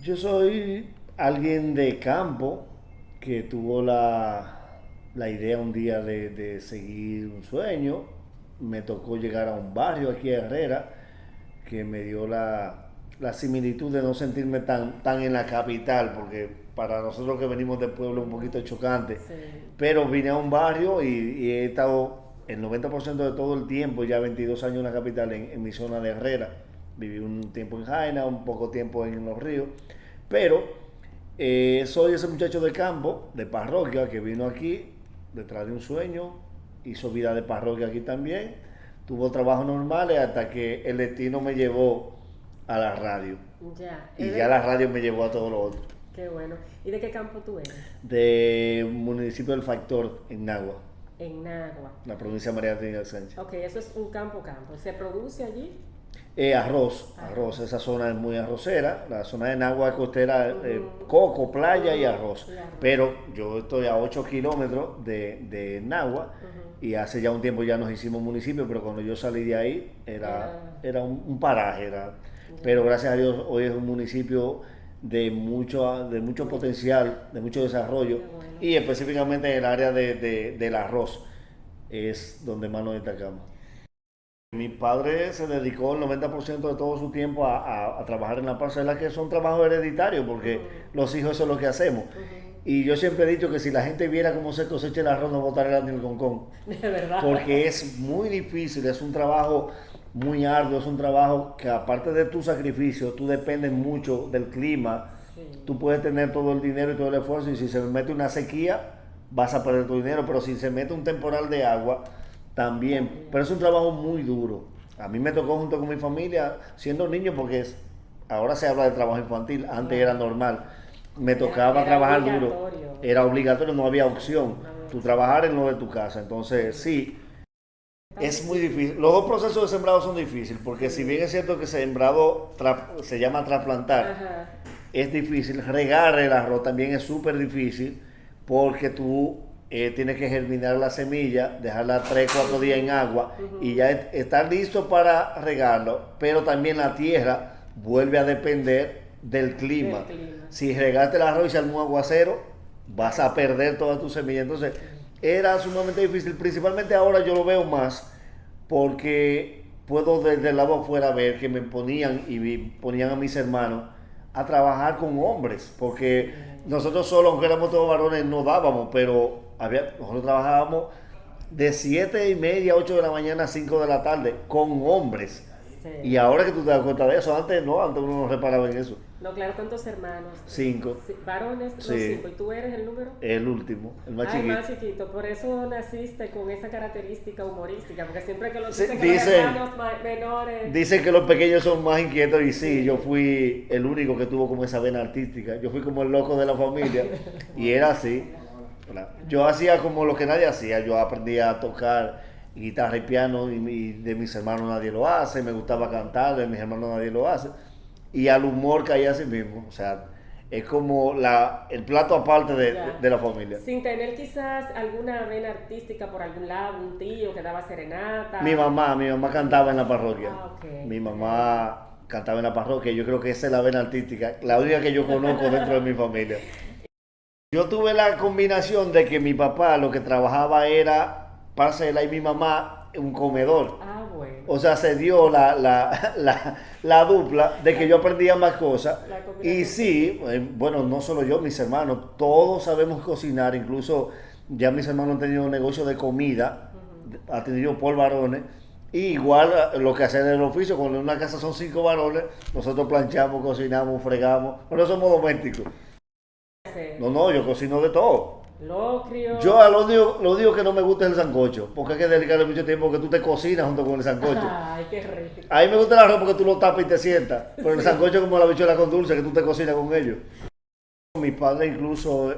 Yo soy alguien de campo que tuvo la idea un día de seguir un sueño. Me tocó llegar a un barrio aquí a Herrera que me dio la similitud de no sentirme tan en la capital, porque para nosotros que venimos del pueblo es un poquito chocante. Sí. Pero vine a un barrio y he estado el 90% de todo el tiempo, ya 22 años en la capital, en mi zona de Herrera. Viví un tiempo en Jaina, un poco tiempo en Los Ríos, pero soy ese muchacho de campo, de parroquia, que vino aquí detrás de un sueño, hizo vida de parroquia aquí también, tuvo trabajos normales hasta que el destino me llevó a la radio. Ya. Y ya la radio me llevó a todo lo otro. Qué bueno. ¿Y de qué campo tú eres? De municipio del Factor, en Nagua, En Nagua. la provincia de María Trinidad Sánchez. Ok, eso es un campo. ¿Se produce allí? Arroz, esa zona es muy arrocera, la zona de Nagua costera, Ujú. coco, playa y arroz. Y arroz. Pero yo estoy a 8 kilómetros de Nagua Ujú. y hace ya un tiempo ya nos hicimos municipio, pero cuando yo salí de ahí era un paraje. Pero Ya. gracias a Dios hoy es un municipio de mucho Muy- potencial, de mucho desarrollo Qué bueno. y específicamente en el área del arroz es donde más nos destacamos. Mi padre se dedicó el 90% de todo su tiempo a trabajar en la parcela, que son trabajos hereditarios, porque Ujú. los hijos eso es lo que hacemos. Ujú. Y yo siempre he dicho que si la gente viera cómo se cosecha el arroz, no botaría ni el concón, De verdad. porque es muy difícil, es un trabajo muy arduo, es un trabajo que aparte de tu sacrificio, tú dependes mucho del clima, Sí. tú puedes tener todo el dinero y todo el esfuerzo, y si se mete una sequía, vas a perder tu dinero, pero si se mete un temporal de agua, también. También. Pero es un trabajo muy duro. A mí me tocó junto con mi familia, siendo niño, porque ahora se habla de trabajo infantil, antes era Claro. normal. Me Era, tocaba era trabajar duro, obligatorio. era obligatorio, no había opción. No había Tú opción. trabajar en lo de tu casa. Entonces, Ujú. sí, Tan es muy difícil. difícil. Los dos procesos de sembrado son difíciles, porque si bien Sí. es cierto que sembrado se llama trasplantar, Ajá. es difícil. Regar el arroz también es súper difícil, porque tú tienes que germinar la semilla, dejarla 3 4 días en agua y Ujú. ya estar listo para regarlo, pero también la tierra vuelve a depender del Del clima. clima. Si regaste el arroz y se armó un aguacero, vas Ay, a sí. perder toda tu semilla. Entonces, Sí. era sumamente difícil, principalmente ahora yo lo veo más porque puedo desde el lado afuera ver que me ponían y ponían a mis hermanos a trabajar con hombres, porque Sí. nosotros solos, aunque éramos todos varones, no dábamos, pero nosotros trabajábamos de 7:30, 8 de la mañana a 5 de la tarde con hombres. Y Sí. ahora que tú te das cuenta de eso, antes no, antes uno no reparaba en eso. No, claro, ¿cuántos hermanos? 5, Sí, varones, los sí, cinco. ¿Y tú eres el número? el último, el más Ay, chiquito. más chiquito. Por eso naciste con esa característica humorística. Porque siempre que los Sí, dicen que los dicen, hermanos menores. Dicen que los pequeños son más inquietos y sí, yo Sí. fui el único que tuvo como esa vena artística. Yo fui como el loco de la familia y era así. Yo hacía como lo que nadie hacía. Yo aprendí a tocar guitarra y piano y de mis hermanos nadie lo hace. Me gustaba cantar, de mis hermanos nadie lo hace. Y al humor caía así mismo. O sea, es como el plato aparte Ya. de la familia. Sin tener quizás alguna vena artística por algún lado, un tío que daba Mi serenata. mamá, mi mamá cantaba en la parroquia. Ah, ok. Mi mamá cantaba en la parroquia. Yo creo que esa es la vena artística, la única que yo conozco dentro de mi familia. Yo tuve la combinación de que mi papá lo que trabajaba era parcela y mi mamá un comedor. Ah, O bueno. sea, se dio la dupla de que La, yo aprendía más cosas. la Y combinación sí, perfecta. bueno, no solo yo, mis hermanos, todos sabemos cocinar. Incluso ya mis hermanos han tenido un negocio de comida, Ujú. atendido por varones. Y igual lo que hacen en el oficio, cuando en una casa son 5 varones, nosotros planchamos, cocinamos, fregamos, pero no somos domésticos. No, Hacer no, yo cocino de todo. Yo locrio. lo único que no me gusta es el sancocho, porque hay que dedicarle mucho tiempo que tú te cocinas junto con el sancocho. Ay, qué rico. A mí me gusta el arroz porque tú lo tapas y te sientas, pero el Sí. sancocho es como la bichuela con dulce que tú te cocinas con ellos. Mis padres incluso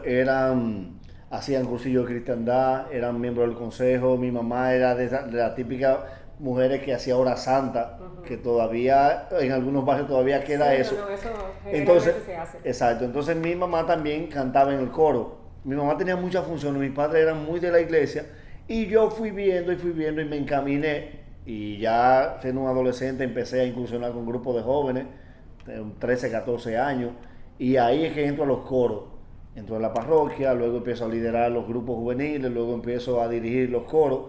hacían cursillos de cristiandad, eran miembros del consejo. Mi mamá era de las típicas mujeres que hacía hora santa, que Ujú. todavía en algunos barrios todavía Sí, queda no, eso. no, eso Entonces, generalmente se hace. exacto, entonces mi mamá también cantaba en el coro. Mi mamá tenía muchas funciones, mis padres eran muy de la iglesia y yo fui viendo y me encaminé y ya siendo un adolescente empecé a incursionar con grupos de jóvenes, de 13, 14 años y ahí es que entro a los coros. Entro a la parroquia, luego empiezo a liderar los grupos juveniles, luego empiezo a dirigir los coros.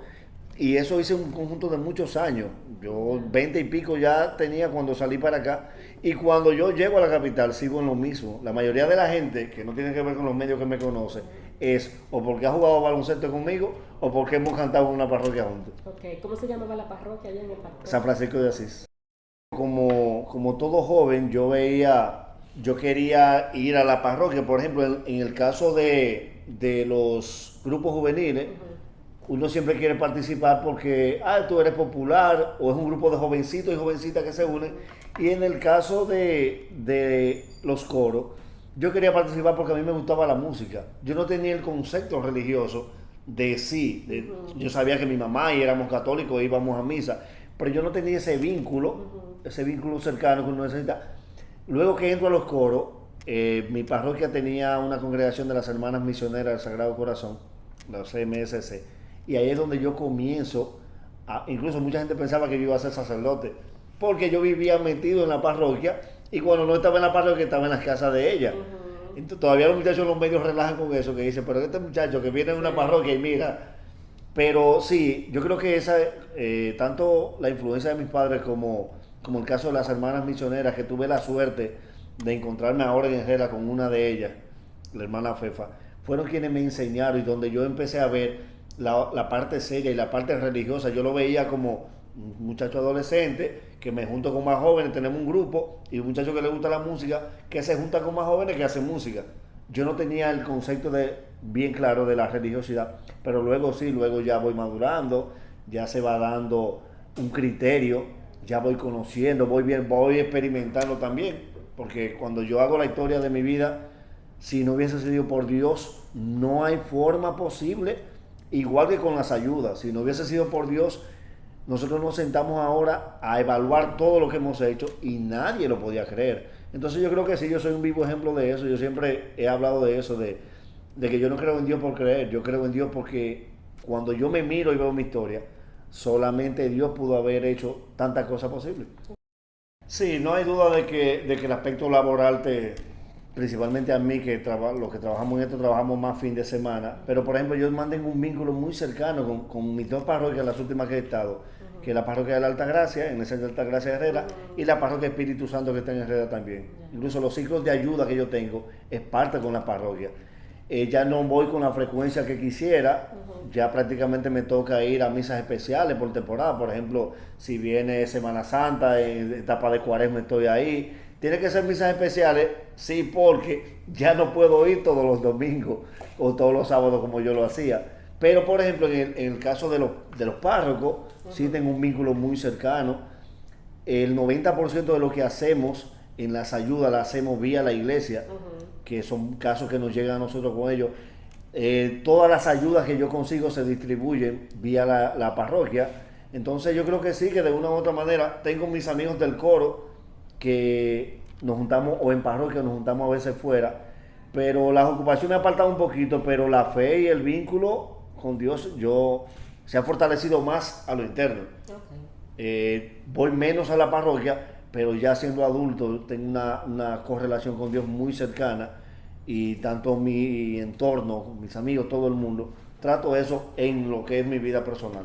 Y eso hice un conjunto de muchos años. Yo 20 y pico ya tenía cuando salí para acá. Y cuando yo llego a la capital sigo en lo mismo. La mayoría de la gente que no tiene que ver con los medios que me conoce es o porque ha jugado baloncesto conmigo o porque hemos cantado en una parroquia juntos. Ok, ¿cómo se llamaba la parroquia allá en el parque? San Francisco de Asís. Como todo joven, yo quería ir a la parroquia. Por ejemplo, en el caso de los grupos juveniles, uno siempre quiere participar porque tú eres popular o es un grupo de jovencitos y jovencitas que se unen. Y en el caso de los coros, yo quería participar porque a mí me gustaba la música. Yo no tenía el concepto religioso de sí. Yo sabía que mi mamá y éramos católicos e íbamos a misa, pero yo no tenía ese vínculo cercano que uno necesita. Luego que entro a los coros, mi parroquia tenía una congregación de las Hermanas Misioneras del Sagrado Corazón, la CMSC, y ahí es donde yo comienzo, incluso mucha gente pensaba que yo iba a ser sacerdote, porque yo vivía metido en la parroquia y cuando no estaba en la parroquia estaba en las casas de ella. Entonces, todavía los muchachos en los medios relajan con eso, que dicen, pero este muchacho que viene de una parroquia y mira. Pero sí, yo creo que tanto la influencia de mis padres como el caso de las hermanas misioneras, que tuve la suerte de encontrarme ahora en Herrera con una de ellas, la hermana Fefa, fueron quienes me enseñaron y donde yo empecé a ver la parte seria y la parte religiosa. Yo lo veía como un muchacho adolescente que me junto con más jóvenes, tenemos un grupo y un muchacho que le gusta la música que se junta con más jóvenes que hacen música. Yo no tenía el concepto bien claro de la religiosidad, pero luego sí, luego ya voy madurando, ya se va dando un criterio, ya voy conociendo, voy experimentando también, porque cuando yo hago la historia de mi vida, si no hubiese sido por Dios, no hay forma posible, igual que con las ayudas, si no hubiese sido por Dios, nosotros nos sentamos ahora a evaluar todo lo que hemos hecho y nadie lo podía creer. Entonces yo creo que sí, yo soy un vivo ejemplo de eso. Yo siempre he hablado de eso, de que yo no creo en Dios por creer, yo creo en Dios porque cuando yo me miro y veo mi historia, solamente Dios pudo haber hecho tantas cosas posibles. Sí, no hay duda de que el aspecto laboral principalmente a mí, los que trabajamos en esto, trabajamos más fin de semana, pero por ejemplo yo mantengo un vínculo muy cercano con mis dos parroquias, las últimas que he estado, que es la parroquia de la Altagracia, en el centro de Altagracia de Herrera, y la parroquia Espíritu Santo que está en Herrera también. Incluso los ciclos de ayuda que yo tengo es parte con la parroquia. Ya no voy con la frecuencia que quisiera, ya prácticamente me toca ir a misas especiales por temporada. Por ejemplo, si viene Semana Santa, en etapa de Cuaresma estoy ahí. Tiene que ser misas especiales, sí, porque ya no puedo ir todos los domingos o todos los sábados como yo lo hacía. Pero, por ejemplo, en el caso de los párrocos, sí tengo un vínculo muy cercano. El 90% de lo que hacemos en las ayudas la hacemos vía la iglesia, que son casos que nos llegan a nosotros con ellos. Todas las ayudas que yo consigo se distribuyen vía la parroquia. Entonces yo creo que sí, que de una u otra manera tengo mis amigos del coro que nos juntamos o en parroquia nos juntamos a veces fuera, pero las ocupaciones han apartado un poquito, pero la fe y el vínculo con Dios se ha fortalecido más a lo interno. Voy menos a la parroquia, pero ya siendo adulto tengo una correlación con Dios muy cercana y tanto mi entorno, mis amigos, todo el mundo, trato eso en lo que es mi vida personal.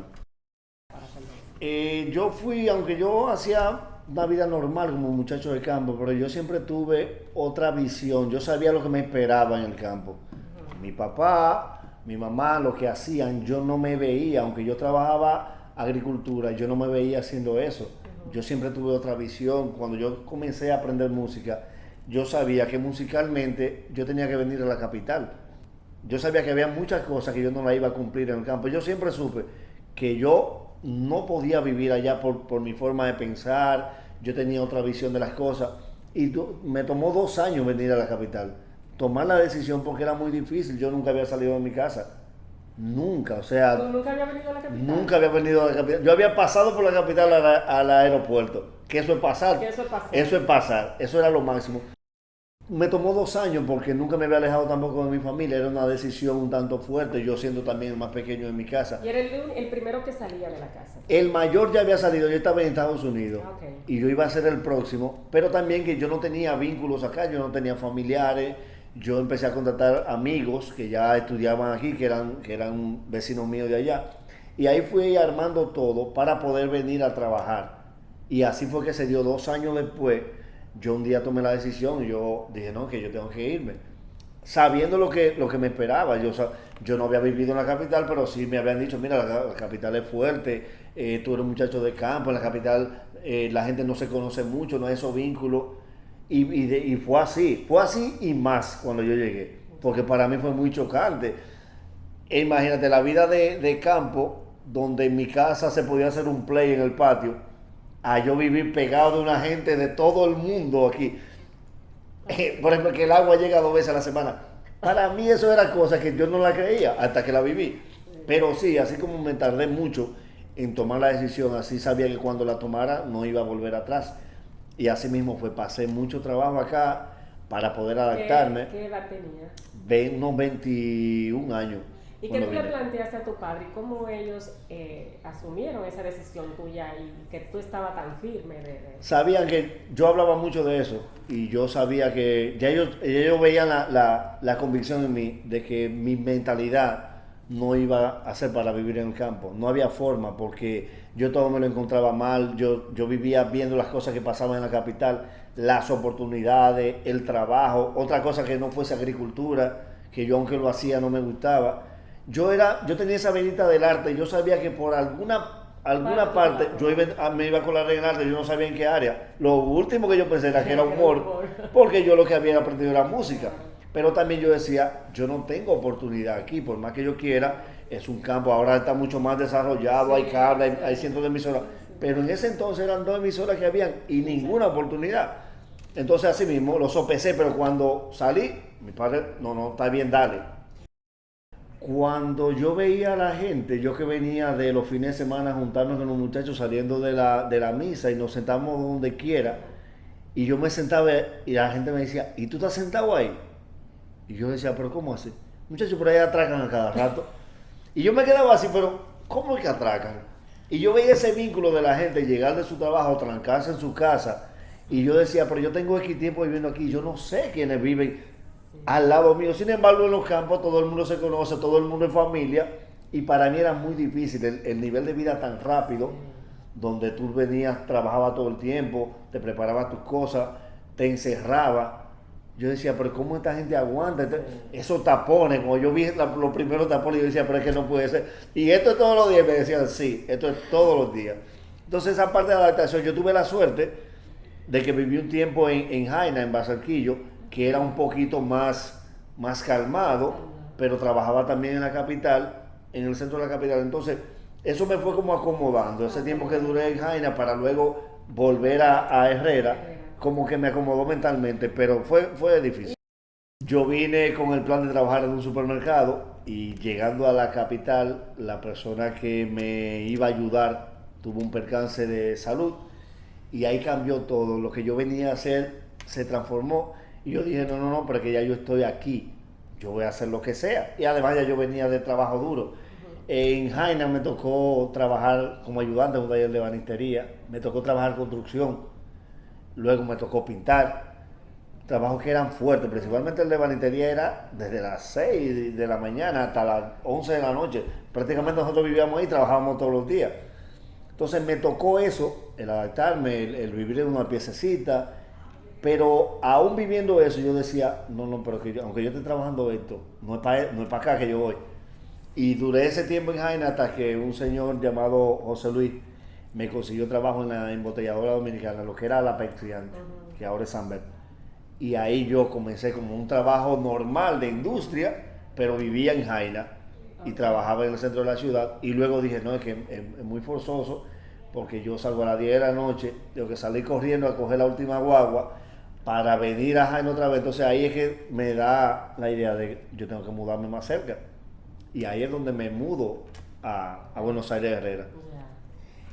Aunque yo hacía una vida normal como muchacho de campo, pero yo siempre tuve otra visión, yo sabía lo que me esperaba en el campo. Mi papá, mi mamá, lo que hacían, yo no me veía, aunque yo trabajaba agricultura, yo no me veía haciendo eso. Yo siempre tuve otra visión. Cuando yo comencé a aprender música, yo sabía que musicalmente yo tenía que venir a la capital. Yo sabía que había muchas cosas que yo no la iba a cumplir en el campo. Yo siempre supe que yo no podía vivir allá por mi forma de pensar. Yo tenía otra visión de las cosas. Y me tomó 2 años venir a la capital. Tomar la decisión porque era muy difícil. Yo nunca había salido de mi casa. Nunca, o sea... ¿Nunca había venido a la capital? Nunca había venido a la capital. Yo había pasado por la capital al aeropuerto. Que eso es pasar. Que eso es pasar. Eso es pasar. Eso era lo máximo. Me tomó 2 años porque nunca me había alejado tampoco de mi familia, era una decisión un tanto fuerte, yo siendo también el más pequeño de mi casa. Y era el primero que salía de la casa. El mayor ya había salido, yo estaba en Estados Unidos Ah, ok. y yo iba a ser el próximo, pero también que yo no tenía vínculos acá, yo no tenía familiares, yo empecé a contratar amigos que ya estudiaban aquí, que eran vecinos míos de allá, y ahí fui armando todo para poder venir a trabajar. Y así fue que se dio 2 años después, yo un día tomé la decisión y yo dije, no, que yo tengo que irme sabiendo lo que me esperaba. Yo no había vivido en la capital, pero sí me habían dicho, mira, la capital es fuerte, tú eres un muchacho de campo, en la capital la gente no se conoce mucho, no hay esos vínculos. Y fue así y más cuando yo llegué, porque para mí fue muy chocante. Imagínate la vida de campo, donde en mi casa se podía hacer un play en el patio, a yo vivir pegado de una gente de todo el mundo aquí. Por ejemplo, que el agua llega 2 veces a la semana. Para mí eso era cosa que yo no la creía hasta que la viví. Pero sí, así como me tardé mucho en tomar la decisión, así sabía que cuando la tomara no iba a volver atrás. Y así mismo fue, pasé mucho trabajo acá para poder adaptarme. ¿Qué edad tenía? Unos 21 años. ¿Y qué cuando tú le vine. planteaste a tu padre? ¿Y cómo ellos asumieron esa decisión tuya y que tú estabas tan firme Sabían que yo hablaba mucho de eso y yo sabía que ya ellos veían la convicción en mí de que mi mentalidad no iba a ser para vivir en el campo. No había forma porque yo todo me lo encontraba mal, yo vivía viendo las cosas que pasaban en la capital, las oportunidades, el trabajo, otra cosa que no fuese agricultura, que yo aunque lo hacía no me gustaba. Yo tenía esa venita del arte y yo sabía que por alguna parte me iba a colar en arte, yo no sabía en qué área. Lo último que yo pensé era que era humor, porque yo lo que había aprendido era música. Pero también yo decía, yo no tengo oportunidad aquí, por más que yo quiera, es un campo, ahora está mucho más desarrollado, hay cable, hay cientos de emisoras. Pero en ese entonces eran 2 emisoras que habían y ninguna oportunidad. Entonces así mismo lo sopesé, pero cuando salí, mi padre, no, está bien, dale. Cuando yo veía a la gente, yo que venía de los fines de semana a juntarme con los muchachos saliendo de la misa y nos sentamos donde quiera, y yo me sentaba y la gente me decía, ¿y tú estás sentado ahí? Y yo decía, ¿pero cómo así? Muchachos, por ahí atracan a cada rato. Y yo me quedaba así, pero ¿cómo es que atracan? Y yo veía ese vínculo de la gente llegar de su trabajo, trancarse en su casa, y yo decía, pero yo tengo X tiempo viviendo aquí, yo no sé quiénes viven al lado mío. Sin embargo, en los campos todo el mundo se conoce, todo el mundo es familia, y para mí era muy difícil el nivel de vida tan rápido, donde tú venías, trabajabas todo el tiempo, te preparabas tus cosas, te encerrabas. Yo decía, pero ¿cómo esta gente aguanta? Esos tapones, como yo vi los primeros tapones, yo decía, pero es que no puede ser. Y esto es todos los días, me decían, sí, esto es todos los días. Entonces esa parte de adaptación, yo tuve la suerte de que viví un tiempo en Jaina, en Barranquillo, que era un poquito más calmado, pero trabajaba también en la capital, en el centro de la capital. Entonces, eso me fue como acomodando. Ese tiempo que duré en Jaina para luego volver a Herrera, como que me acomodó mentalmente, pero fue difícil. Yo vine con el plan de trabajar en un supermercado y llegando a la capital, la persona que me iba a ayudar tuvo un percance de salud y ahí cambió todo. Lo que yo venía a hacer se transformó y yo dije, no, pero que ya yo estoy aquí, yo voy a hacer lo que sea. Y además ya yo venía de trabajo duro. En Jaina me tocó trabajar como ayudante en un taller de banistería, me tocó trabajar construcción, luego me tocó pintar, trabajos que eran fuertes, principalmente el de banistería era desde las 6 de la mañana hasta las 11 de la noche. Prácticamente nosotros vivíamos ahí y trabajábamos todos los días. Entonces me tocó eso, el adaptarme, el vivir en una piececita, pero aún viviendo eso yo decía, no, pero que aunque yo esté trabajando esto, no es para acá que yo voy. Y duré ese tiempo en Jaina hasta que un señor llamado José Luis me consiguió trabajo en la embotelladora dominicana, lo que era la Pepsi antes, que ahora es Sanbet. Y ahí yo comencé como un trabajo normal de industria, pero vivía en Jaina y trabajaba en el centro de la ciudad. Y luego dije, no, es que es muy forzoso porque yo salgo a las 10 de la noche, tengo que salir corriendo a coger la última guagua para venir a Jaina otra vez. Entonces ahí es que me da la idea de que yo tengo que mudarme más cerca. Y ahí es donde me mudo a Buenos Aires Herrera.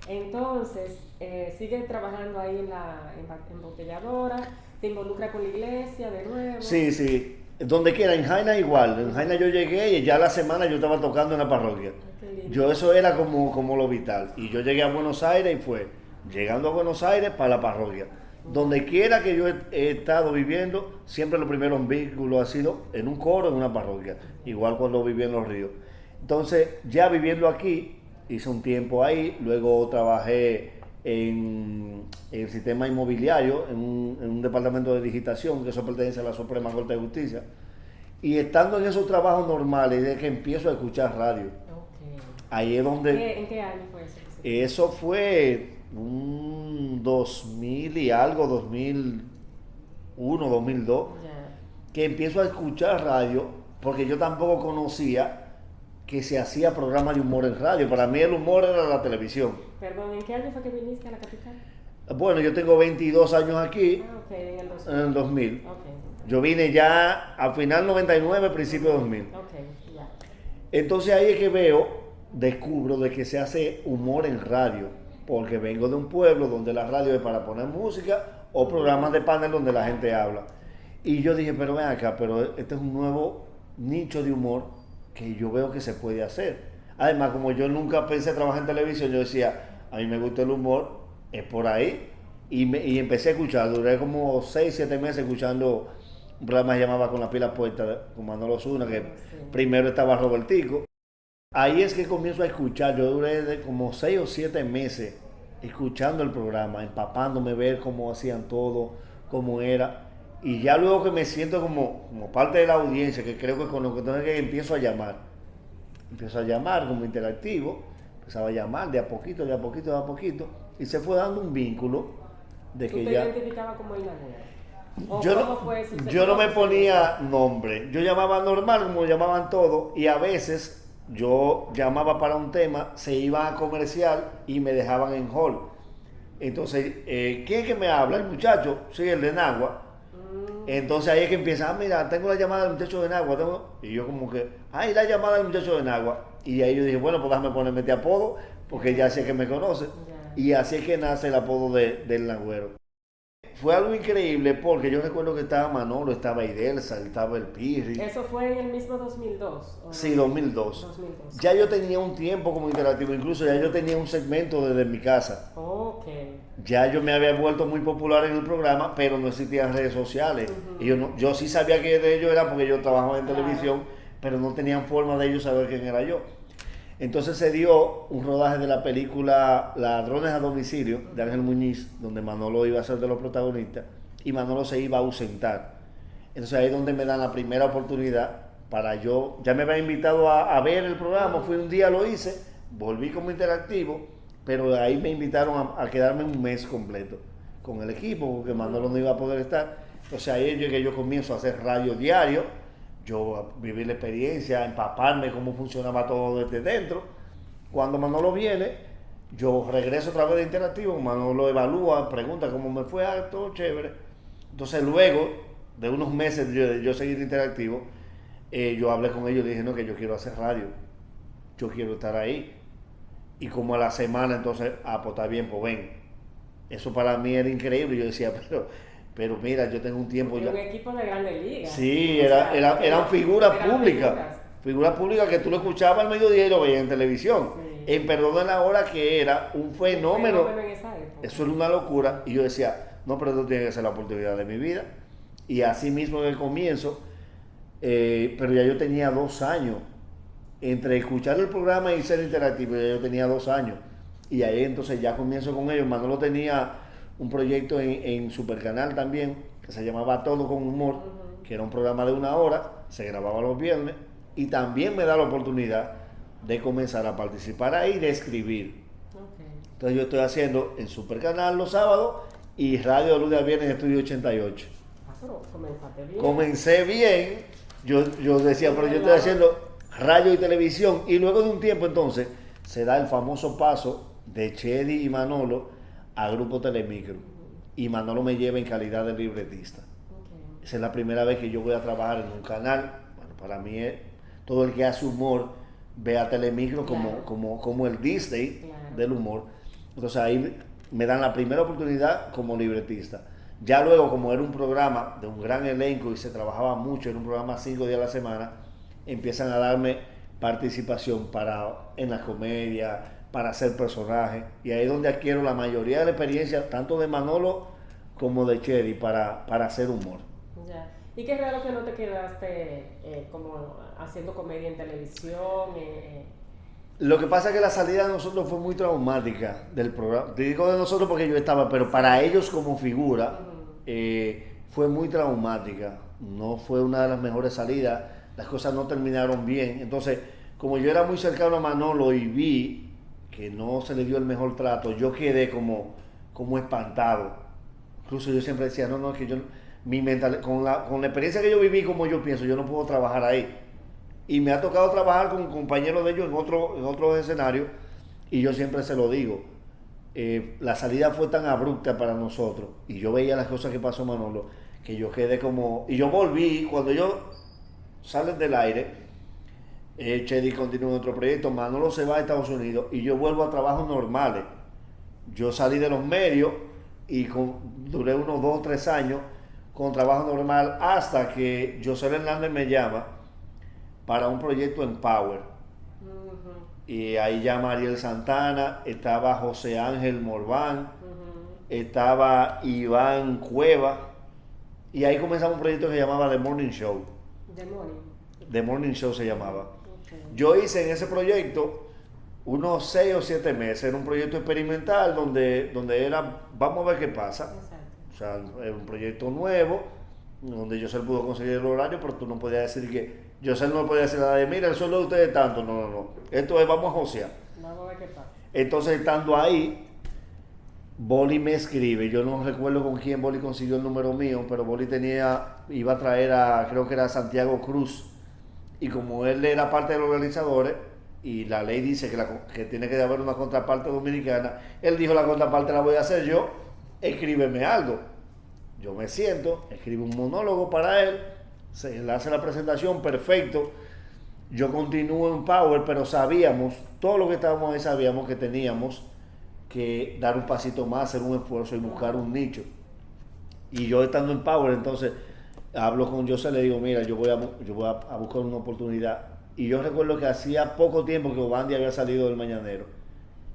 Entonces, sigues trabajando ahí en la embotelladora, te involucras con la iglesia de nuevo. Sí, sí. Donde quiera, en Jaina igual. En Jaina yo llegué y ya la semana yo estaba tocando en la parroquia. Ay, qué lindo. Yo eso era como lo vital. Y yo llegué a Buenos Aires y fue llegando a Buenos Aires para la parroquia. Donde quiera que yo he estado viviendo, siempre los primeros vínculos ha sido en un coro, en una parroquia. Igual cuando viví en Los Ríos. Entonces, ya viviendo aquí, hice un tiempo ahí, luego trabajé en el sistema inmobiliario, en un departamento de digitación, que eso pertenece a la Suprema Corte de Justicia. Y estando en esos trabajos normales, es que empiezo a escuchar radio. Ok. Ahí es donde... ¿En qué año fue eso? Eso fue un 2000 y algo, 2001, 2002, Ya. que empiezo a escuchar radio, porque yo tampoco conocía que se hacía programa de humor en radio. Para mí el humor era la televisión. Perdón, ¿en qué año fue que viniste a la capital? Bueno, yo tengo 22 años aquí, Ah, ok, en el 2000. en el 2000. Ok, Yo vine ya a final 99, principio 2000. ok, ya. Entonces ahí es que descubro de que se hace humor en radio, porque vengo de un pueblo donde la radio es para poner música o programas de panel donde la gente habla. Y yo dije, pero ven acá, pero este es un nuevo nicho de humor que yo veo que se puede hacer. Además, como yo nunca pensé trabajar en televisión, yo decía, a mí me gusta el humor, es por ahí. Y empecé a escuchar, duré como 6, 7 meses escuchando un programa que se llamaba Con la pila puesta, con Manolo Zuna, que Sí. primero estaba Robertico. Ahí es que comienzo a escuchar, yo duré como 6 o 7 meses escuchando el programa, empapándome, ver cómo hacían todo, cómo era. Y ya luego que me siento como parte de la audiencia, que creo que con lo que tengo que empiezo a llamar como interactivo, empezaba a llamar de a poquito, de a poquito, de a poquito, y se fue dando un vínculo de ¿Tú que te ya... identificabas como el Nahuel? Yo ¿Cómo no, fue su yo no me seguimiento? ponía nombre, yo llamaba normal como llamaban todos y a veces yo llamaba para un tema, se iban a comercial y me dejaban en hall. Entonces, ¿quién es que me habla? El muchacho, sí, el de Nagua. Entonces ahí es que empieza, mira, tengo la llamada del muchacho de Nagua. Y yo como que, ay, la llamada del muchacho de Nagua. Y ahí yo dije, bueno, pues déjame ponerme este apodo, porque ya sé que me conoce. Ya. Y así es que nace el apodo del Nagüero. Fue algo increíble porque yo recuerdo que estaba Manolo, estaba Idelsa, estaba el Pirri. ¿Eso fue en el mismo 2002? ¿o Sí, no? 2002. 2002. Ya yo tenía un tiempo como interactivo, incluso ya yo tenía un segmento desde mi casa. Ok. Ya yo me había vuelto muy popular en el programa, pero no existían redes sociales. Y yo sí sabía que de ellos era porque yo trabajaba en Claro. televisión, pero no tenían forma de ellos saber quién era yo. Entonces se dio un rodaje de la película Ladrones a Domicilio de Ángel Muñiz, donde Manolo iba a ser de los protagonistas y Manolo se iba a ausentar. Entonces ahí es donde me dan la primera oportunidad para yo, ya me había invitado a ver el programa, fui un día, lo hice, volví como interactivo, pero ahí me invitaron a quedarme un mes completo con el equipo, porque Manolo no iba a poder estar. Entonces ahí es que yo comienzo a hacer radio diario, yo a vivir la experiencia, empaparme cómo funcionaba todo desde dentro. Cuando Manolo viene, yo regreso otra vez de interactivo, Manolo evalúa, pregunta cómo me fue, todo chévere. Entonces luego de unos meses de yo seguir interactivo, yo hablé con ellos y dije, no, que yo quiero hacer radio, yo quiero estar ahí. Y como a la semana entonces, pues está bien, pues ven. Eso para mí era increíble, yo decía, pero mira, yo tengo un tiempo Porque ya. un equipo de grandes ligas. Sí, O sea, eran figuras eran públicas. figuras. Figuras públicas que tú lo escuchabas al mediodía y lo veías en televisión. Sí. En Perdón de la Hora, que era un fenómeno. En esa época. Eso era una locura. Y yo decía, no, pero esto tiene que ser la oportunidad de mi vida. Y así mismo en el comienzo, pero ya yo tenía 2 años. Entre escuchar el programa y ser interactivo, ya yo tenía 2 años. Y ahí entonces ya comienzo con ellos. Manolo tenía un proyecto en Supercanal también, que se llamaba Todo con Humor, que era un programa de 1 hora, se grababa los viernes, y también me da la oportunidad de comenzar a participar ahí, de escribir. Okay. Entonces yo estoy haciendo en Supercanal los sábados y radio de lunes a viernes en Estudio 88. Ah, pero comenzaste bien. Comencé bien, yo decía, pero yo estoy haciendo radio y televisión, y luego de un tiempo entonces se da el famoso paso de Chedi y Manolo a Grupo Telemicro, y Manolo me lleva en calidad de libretista. Okay. Esa es la primera vez que yo voy a trabajar en un canal. Bueno, para mí es todo el que hace humor ve a Telemicro Claro. como el Disney Claro. del humor. Entonces ahí me dan la primera oportunidad como libretista. Ya luego, como era un programa de un gran elenco y se trabajaba mucho, era un programa 5 días a la semana, empiezan a darme participación en la comedia, para hacer personajes. Y ahí es donde adquiero la mayoría de la experiencia, tanto de Manolo como de Chedi, para hacer humor. Ya. Y qué raro que no te quedaste como haciendo comedia en televisión. Lo que pasa es que la salida de nosotros fue muy traumática del programa. Te digo de nosotros porque yo estaba, pero para ellos como figura fue muy traumática. No fue una de las mejores salidas. Las cosas no terminaron bien. Entonces, como yo era muy cercano a Manolo y vi que no se le dio el mejor trato, yo quedé como espantado. Incluso yo siempre decía, no, es que yo, mi mental, con la experiencia que yo viví, como yo pienso, yo no puedo trabajar ahí. Y me ha tocado trabajar con compañeros de ellos en otros escenarios, y yo siempre se lo digo, la salida fue tan abrupta para nosotros, y yo veía las cosas que pasó Manolo, que yo quedé como, y yo volví, cuando yo salen del aire, Chedi continúa en otro proyecto, Manolo se va a Estados Unidos, y yo vuelvo a trabajos normales. Yo salí de los medios y duré unos 2 o 3 años con trabajo normal hasta que José Hernández me llama para un proyecto en Power. Y ahí llama Ariel Santana, estaba José Ángel Morván, estaba Iván Cueva, y ahí comenzamos un proyecto que se llamaba The Morning Show. The Morning Show se llamaba. Yo hice en ese proyecto unos 6 o 7 meses, era un proyecto experimental donde era, vamos a ver qué pasa. O sea, era un proyecto nuevo, donde José pudo conseguir el horario, pero tú no podías decir que, José no podía decir nada de, mira, el sueldo de ustedes es tanto, no. Esto es, vamos a josear. Vamos a ver qué pasa. Entonces, estando ahí, Boli me escribe, yo no recuerdo con quién Boli consiguió el número mío, pero Boli iba a traer creo que era Santiago Cruz, y como él era parte de los organizadores, y la ley dice que tiene que haber una contraparte dominicana, él dijo, la contraparte la voy a hacer yo, escríbeme algo. Yo me siento, escribo un monólogo para él, se le hace la presentación, perfecto. Yo continúo en Power, pero sabíamos, todos los que estábamos ahí sabíamos que teníamos que dar un pasito más, hacer un esfuerzo y buscar un nicho. Y yo estando en Power, entonces hablo con José, le digo, mira, yo voy a buscar una oportunidad. Y yo recuerdo que hacía poco tiempo que Obandi había salido del Mañanero.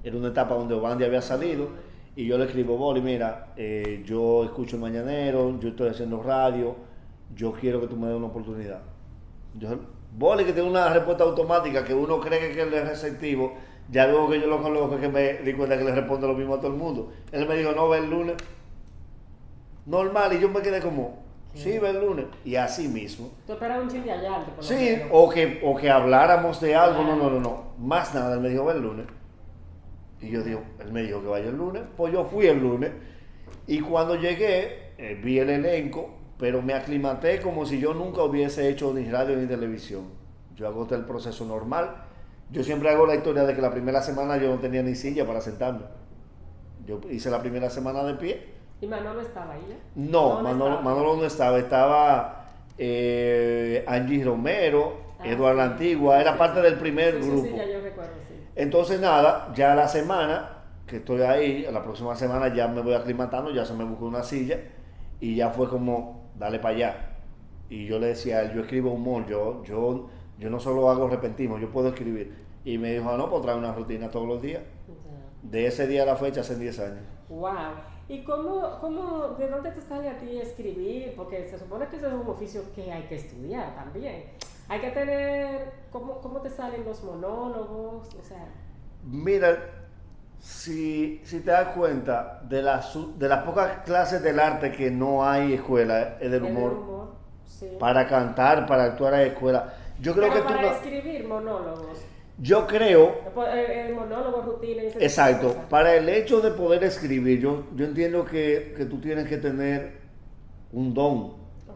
Era una etapa donde Obandi había salido. Y yo le escribo, Boli, mira, yo escucho el Mañanero, yo estoy haciendo radio, yo quiero que tú me des una oportunidad. Boli, que tiene una respuesta automática, que uno cree que él es receptivo, ya luego que yo lo conozco es que me di cuenta que le responde lo mismo a todo el mundo. Él me dijo, no, ve el lunes. Normal, y yo me quedé como, sí, ve el lunes. Y así mismo. Tú esperabas un chiste allá. Sí, o que habláramos de algo, no. Más nada, él me dijo, ve el lunes. Y yo digo, él me dijo que vaya el lunes, pues yo fui el lunes. Y cuando llegué, vi el elenco, pero me aclimaté como si yo nunca hubiese hecho ni radio ni televisión. Yo hago el proceso normal. Yo siempre hago la historia de que la primera semana yo no tenía ni silla para sentarme. Yo hice la primera semana de pie. ¿Y Manolo estaba ahí ya? No, Manolo no estaba. Estaba Angie Romero, Eduardo Antigua, era parte del primer grupo. Sí, ya yo recuerdo, sí. Entonces nada, ya la semana que estoy ahí, la próxima semana ya me voy aclimatando, ya se me buscó una silla y ya fue como, dale para allá. Y yo le decía a él, yo escribo humor, yo no solo hago repentismo, yo puedo escribir. Y me dijo, no, pues trae una rutina todos los días. De ese día a la fecha, hace 10 años. ¡Wow! ¿Y de dónde te sale a ti escribir? Porque se supone que eso es un oficio que hay que estudiar también. Hay que tener, ¿cómo te salen los monólogos? O sea... Mira, si te das cuenta, de las pocas clases del arte que no hay escuela, es del humor. Sí. Para cantar, para actuar hay escuela. Yo creo pero que para escribir monólogos. Yo creo... El monólogo, rutina... Exacto. Para el hecho de poder escribir, yo entiendo que tú tienes que tener un don,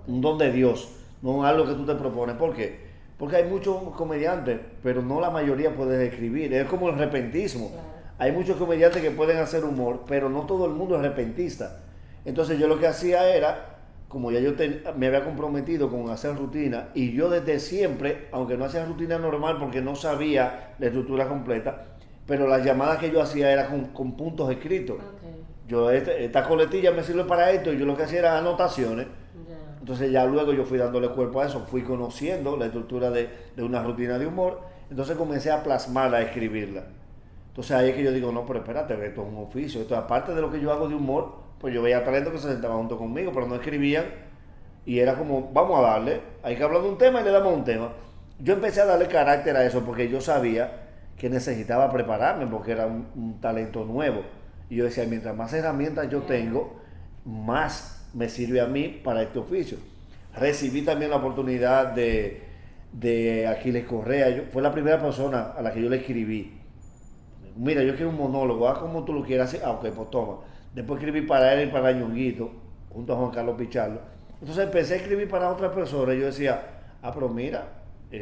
un don de Dios, no algo que tú te propones. ¿Por qué? Porque hay muchos comediantes, pero no la mayoría pueden escribir. Es como el repentismo. Claro. Hay muchos comediantes que pueden hacer humor, pero no todo el mundo es repentista. Entonces yo lo que hacía era, como ya yo me había comprometido con hacer rutina, y yo desde siempre, aunque no hacía rutina normal porque no sabía la estructura completa, pero las llamadas que yo hacía eran con puntos escritos. Okay. Yo, esta coletilla me sirve para esto, y yo lo que hacía era anotaciones. Ya. Entonces ya luego yo fui dándole cuerpo a eso, fui conociendo la estructura de una rutina de humor, entonces comencé a plasmarla, a escribirla. Entonces ahí es que yo digo, no, pero espérate, esto es un oficio, esto aparte de lo que yo hago de humor, pues yo veía talentos que se sentaban junto conmigo, pero no escribían, y era como, vamos a darle, hay que hablar de un tema y le damos un tema. Yo empecé a darle carácter a eso porque yo sabía que necesitaba prepararme porque era un talento nuevo. Y yo decía, mientras más herramientas yo tengo, más me sirve a mí para este oficio. Recibí también la oportunidad de Aquiles Correa. Fue la primera persona a la que yo le escribí. Mira, yo quiero un monólogo, haz como tú lo quieras. Ah, ok, pues toma. Después escribí para él y para Ñonguito, junto a Juan Carlos Pichardo. Entonces empecé a escribir para otras personas. Yo decía, pero mira,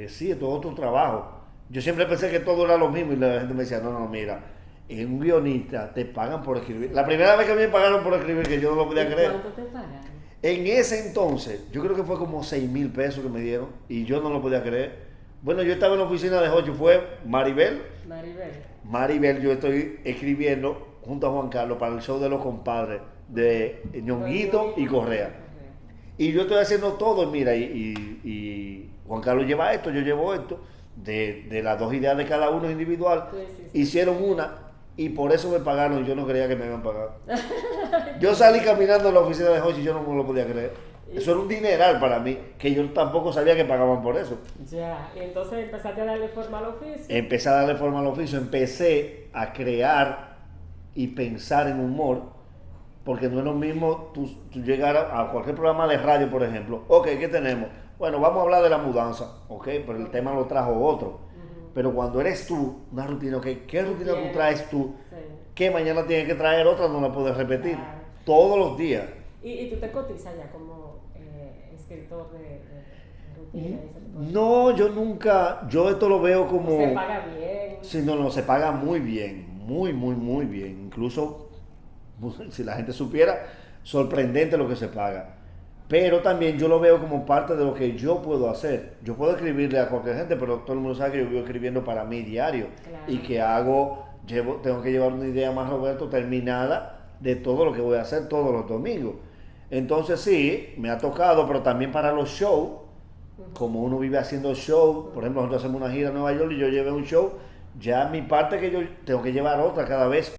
sí, esto es otro trabajo. Yo siempre pensé que todo era lo mismo y la gente me decía, no, mira, en un guionista te pagan por escribir. La primera vez que me pagaron por escribir, que yo no lo podía creer. ¿Cuánto te pagaron? En ese entonces, yo creo que fue como 6,000 pesos que me dieron y yo no lo podía creer. Bueno, yo estaba en la oficina de Jocho, fue Maribel. Maribel, yo estoy escribiendo junto a Juan Carlos para el show de los compadres de Ñonguito y Correa. Y yo estoy haciendo todo, mira, y Juan Carlos lleva esto, yo llevo esto, de las dos ideas de cada uno individual, Sí. hicieron una y por eso me pagaron, yo no creía que me iban a pagar. Yo salí caminando a la oficina de Jochi y yo no me lo podía creer. Eso era un dineral para mí, que yo tampoco sabía que pagaban por eso. Ya, y entonces empezaste a darle forma al oficio. Empecé a darle forma al oficio, empecé a crear y pensar en humor, porque no es lo mismo tú llegar a cualquier programa de radio, por ejemplo. Ok, ¿qué tenemos? Bueno, vamos a hablar de la mudanza, ok, pero el tema lo trajo otro. Pero cuando eres tú, una rutina, ok, ¿qué rutina tú traes tú? Sí. Que mañana tienes que traer otra, no la puedes repetir. Claro. Todos los días. ¿Y tú te cotizas ya como escritor de rutina y ese tipo de cosas? No, yo nunca, yo esto lo veo como... ¿Se paga bien? Sí, no, se paga muy bien, muy bien. Incluso, si la gente supiera, sorprendente lo que se paga. Pero también yo lo veo como parte de lo que yo puedo hacer. Yo puedo escribirle a cualquier gente, pero todo el mundo sabe que yo vivo escribiendo para mí diario. Claro. Y que tengo que llevar una idea más, Roberto, terminada de todo lo que voy a hacer todos los domingos. Entonces sí, me ha tocado, pero también para los shows, como uno vive haciendo show, por ejemplo, nosotros hacemos una gira en Nueva York y yo llevé un show, ya mi parte que yo tengo que llevar otra cada vez